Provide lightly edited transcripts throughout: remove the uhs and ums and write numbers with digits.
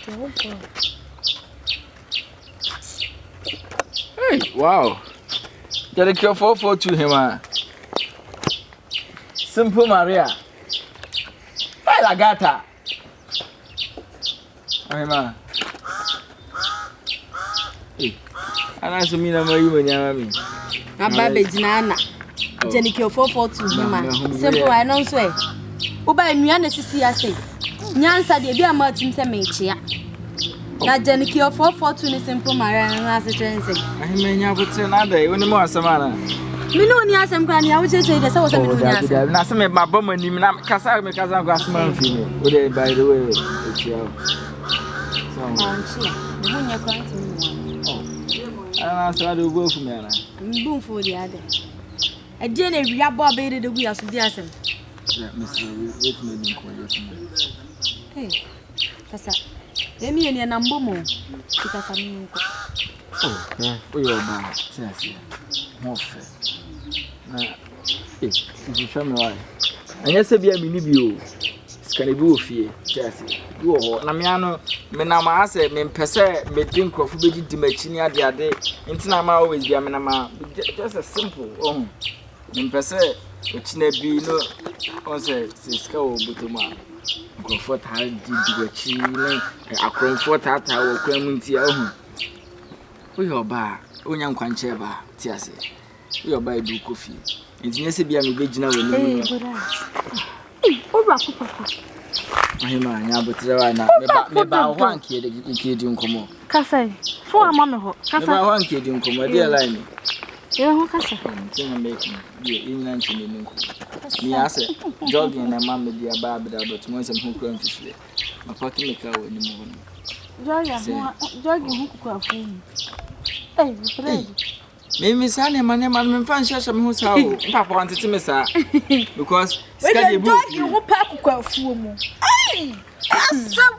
Hey, wow. Get a cure for to him. Simple Maria. I got her. I'm and I mean, I'm you. I'm baby Nana. Jenny cure 442 simple. I know so. Uba Miana Sissy, I say. Nyansa, dear Martin Semichia. Na Jenny cure 442 simple Maria and as a transit. I mean, I would say another when the more Samana. Me no ni asem kwa ni awuche che de se wo se me no ni asem na se me baba mani na kasa me kasa gwasman fi me we dey by the way etia so anchi me hunya kwa ntimi ana sa do go fu me na mbum fu di ade e de na wi abo be de gu yaso di asem yeah mister wait me ni ko yes hey kasa emi eni na mbomo kasa mi nko yeah we yo ba tiasi mo fe na you show me why anya se bia mi ni bio skane bi ofie tiasi bi wo na me ano me na ma ase me mpese me din krofo be di machi ni ade ade ntina ma always bia me na ma just a simple me mpese ochina bi no on se ska wo butuma krofo ta di machi ni akrofo ta wo kwam ntia wo yo ba onya nkwanche ba tiasi yo ba edu kofi ntinye se bia me begina wani o ra papa ahima nya botre wa na me ba ho anke de ikedi nkomo kasa fo ama me ho kasa me ba ho anke de nkomo de line ye ho kasa ntinye me ki ye inyina ntinye ni nkomo mi ase jogging na mama dia ba abda but mo nsem ho kura mfifire papa ki me ka wani mo no jogging ho ku afu eh friend me sane mane man me fan shasha me ho sawo papa wantete me sa because skadi bu you go pack ku afu mu ai asam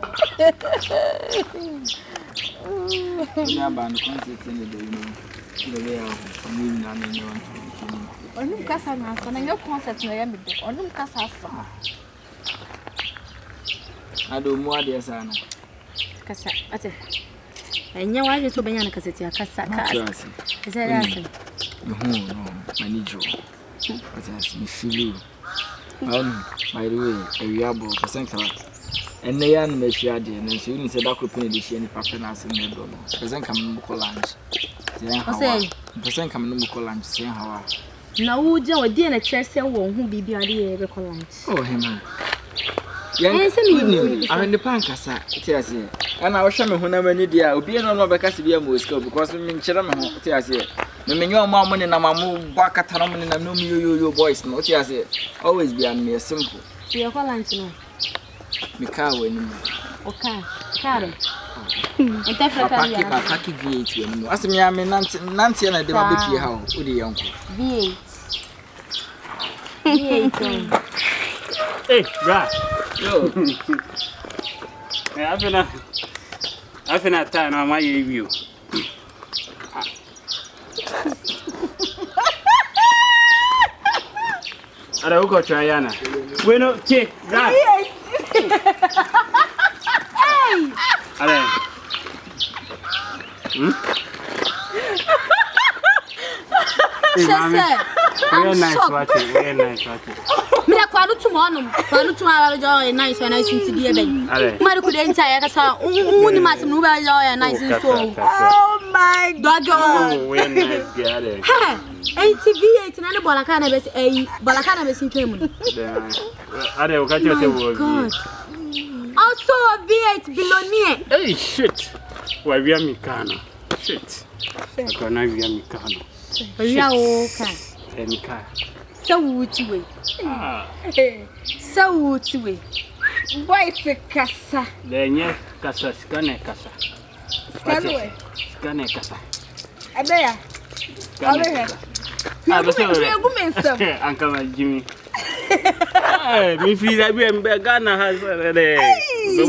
ya ban concept ne de you know ya ni na me no onum kasa na so na your concept na ya me de onum kasa sa ado mu ade sana kasa ate enya waje so benya na kaseti akasa ka ese rasa no manager ate me feel by the way ewiabo percent kala enne ya na mahia de na so ni se da kopene de hia ni papa na asem na do no percent kam no ko lunch sen hawa percent kam no ko lunch sen hawa na wo je odi na kyerse wo hu bibi ade ye be ko lunch oh hema yan ni ame pan kasa tiase ana wo hwe me ho na mani dia obi no be kasa bia mo ska because me nkyere me ho tiase me menyo mo amone na mamu bwa kata no me na no yo boys no tiase always be am me simple ye ko lunch no me ka wani mo okay kare interpreta ya papa ki V8 wani mo asem ya me nante na de ma be pie ha o de yanko V8 hey bra yo afina ta na ma ye view ara uko chayana bueno che bra ale very nice watching. Me kwanu tomorrow jo nice into the bed. Mari ku den tire ka sa uni masem no ba jo nice so. Oh my god. Oh, very nice girl. Ha, ATV8 na ne bolaka na be sin twemu. Are o ka che wo. Also V8 billionaire. Hey shit. Wa via mikana. Shit. Akona via mikana. Ya o ka. Emika. So wuti we. Boy se kasa. Lenye kasa skane kasa. Skane kasa. Abeya. Abeya. Uncle Jimmy. Me free that be Ghana has so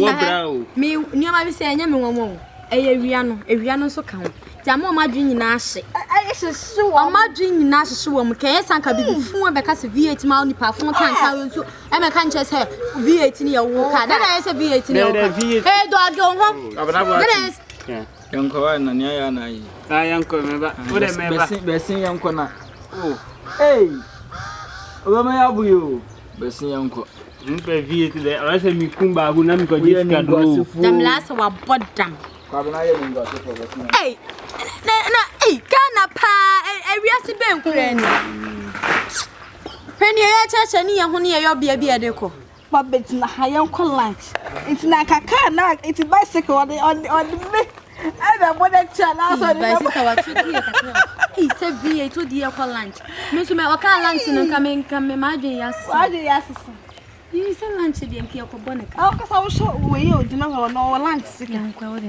what brown. Me, near my say, I am a woman. Ewiano so count. Jamo madwin nyina ahye. Ayehye wo. Omadwin nyina ahye wo mkeye sanka bibi fun e beka se V8 ma onipa fun kan nso e me kan che se V8 ni ye wo ka. Na ye se V8 ni ye wo ka. Eh do age on ho. Abana Yanko wa na nya ya na yi. yanko meba. Wo de meba. Besin yanko na. Oh. Hey. Obama ya buyo. Besin yanko. Mpe V8 de. Ala se mi kumba gu na mi ko jiska do. Dam last wa bodam. Kwabena ye ngo se for besin. Hey. Na Ghana pa ewiase ben kura ni. Hwani ya chacha ni ye ho ni ye yo bia bia de ko. Ma bet na hayanko lunch. It's na kaka na it's bicycle on me. And I'm going to tell us on my sister what you do. He said V8 to the lunch. Miss me oka lunch no come imagine yes. Why do you ask? You say lunch the MK ko boneka. Oh, cuz I was show we you know no lunch sick. Yanko